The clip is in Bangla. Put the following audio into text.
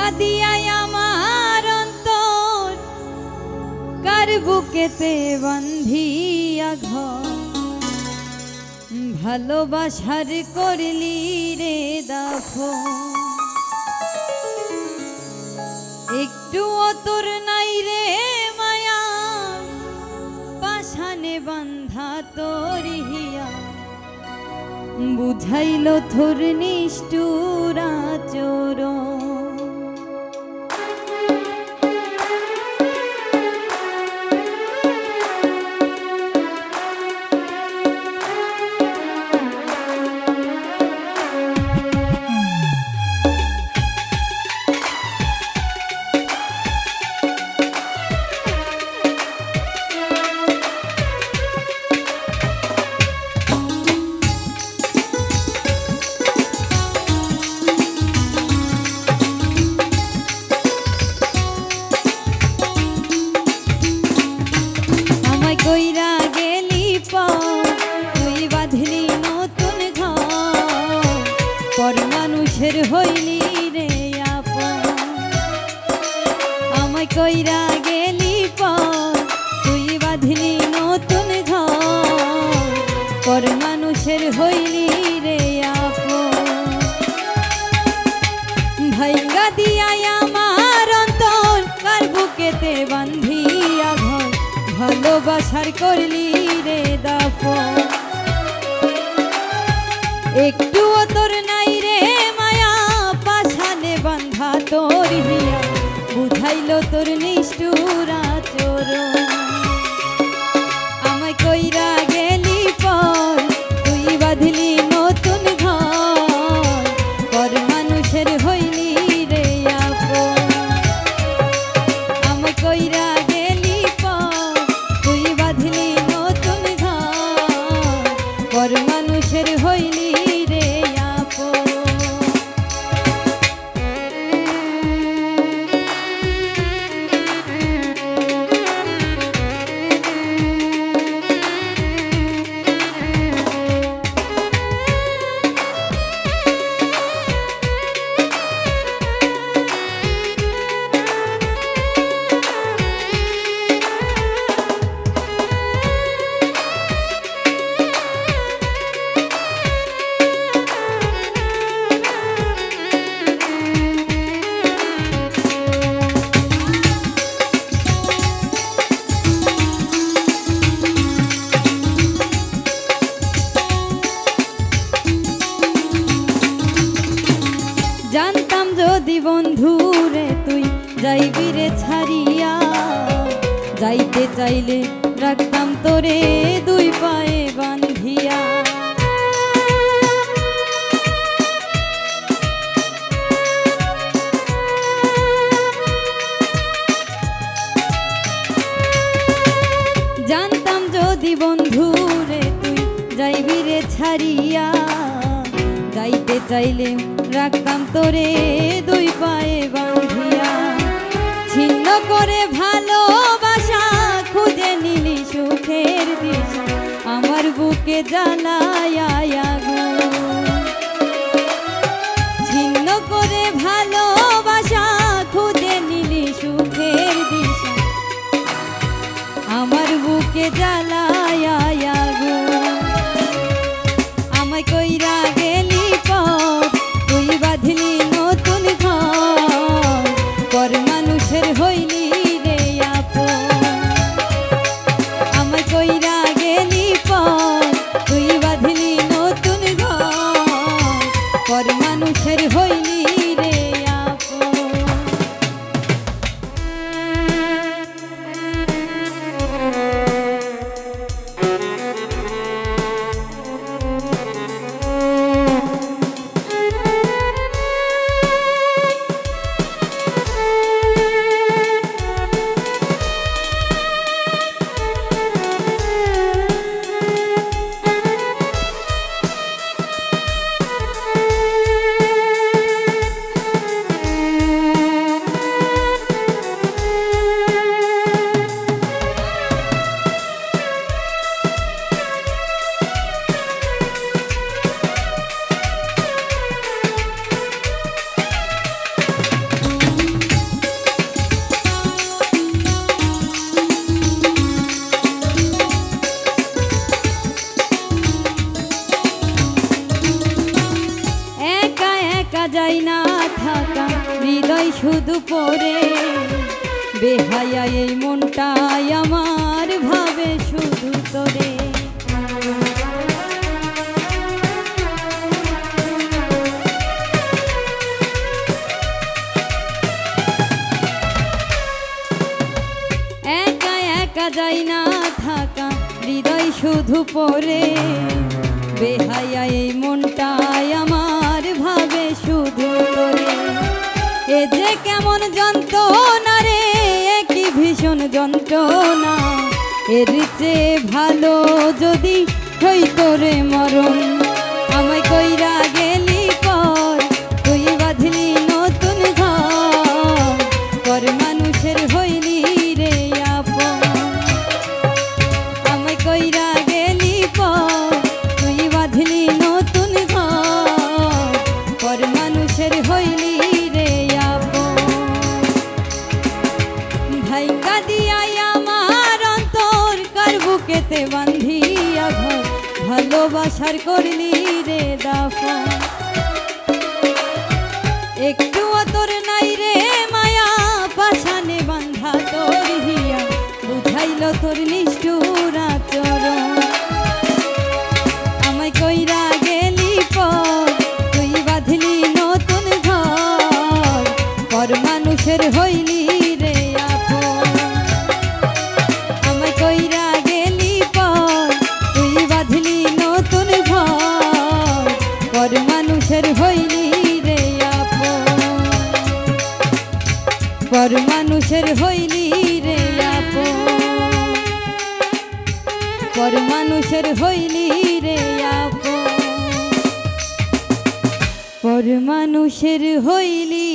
ভাঙ্গা দিয়াই আমার অন্তর কার বুকেতে বান্ধিয়া ঘর ভালোবাসার করলি রে দাফন একটু তোর নাই রে মায়া পাশানে বান্ধা তোর হিয়া বুঝাইল তোর নিষ্ঠুর আচরণ কইরা গেলি তুই বাঁধলি নতুন ঘর পর মানুষের হইলি রে আপন আমায় কইরা গেলি তুই বাঁধলি নতুন ঘর পর মানুষের হইলি রে আপন ভাঙ্গা দিয়াই আমার অন্তর কার বুকেতে বান্ধিয়া ঘর ভালোবাসার করলি রে দাফন একটুও তোর নাই রে মায়া পাছানে বান্ধা তোর হিয়া বুঝাইল তোর নিষ্ঠুর আচরণ আমায় কইরা গেলি তুই বাঁধলি নতুন ঘর পর মানুষের হইলি রে আপন আমায় কইরা পর মানুষের হইলি রে আপন জানতাম যদি বন্ধু রে তুই যাইবি রে ছাড়িয়া যাইতে চাইলে রাখতাম তোরে দুই পায়ে বান্ধিয়া জানতাম যদি বন্ধু রে তুই যাইবি রে ছাড়িয়া যাইতে চাইলে রাখতাম তোরে দুই পায়ে বাঁধিয়া ছিন্ন করে ভালোবাসা খুঁজে নিলি সুখের দিশা আমার বুকে জ্বালায়া ছিন্ন করে ভালোবাসা খুঁজে নিলি সুখের দিশা আমার বুকে জ্বালায়া আমায় কইরা গেলি তুই বাঁধলি নতুন ঘর পর মানুষের হইলি রে আপন আমায় কইরা গেলি তুই বাঁধলি হৃদয় শুধু পড়ে, বেহায়া এই মনটাই আমার ভাবে শুধু তোরে। একা একা যাই না থাকা, হৃদয় শুধু পড়ে, বেহায়া এই মনটাই আমার ভাবে শুধু তোরে। এ যে কেমন যন্ত্রণা রে, কি ভীষণ যন্ত্রণা, এর চেয়ে ভালো যদি হইতো রে মরণ। আমায় কইরা গেলি পর, তুই বাঁধলি নতুন ঘর, পর মানুষের হইলি রে আপন। আমায় কইরা গেলি পর, তুই বাঁধলি নতুন ঘর, পর মানুষের হইলি রে আপন। ভাইঙ্গা দিয়াই আমার অন্তর, কার বুকেতে বান্ধিয়া ঘর, ভালোবাসার করলি রে দাফন। একটুও তোর নাই রে মায়া, পাশানে বান্ধা তোর হিয়া, বুঝাইল তোর নিষ্ঠুর আচরণ। আমায় কইরা গেলি পর, তুই বাঁধলি নতুন ঘর, পর মানুষের হইলি রে আপন। আমায় কইরা গেলি পর, তুই বাঁধলি নতুন ঘর, পর মানুষের হইলি রে আপন, পর মানুষের হইলি রে আপন, পর মানুষের হইলি রে আপন, পর মানুষের হইলি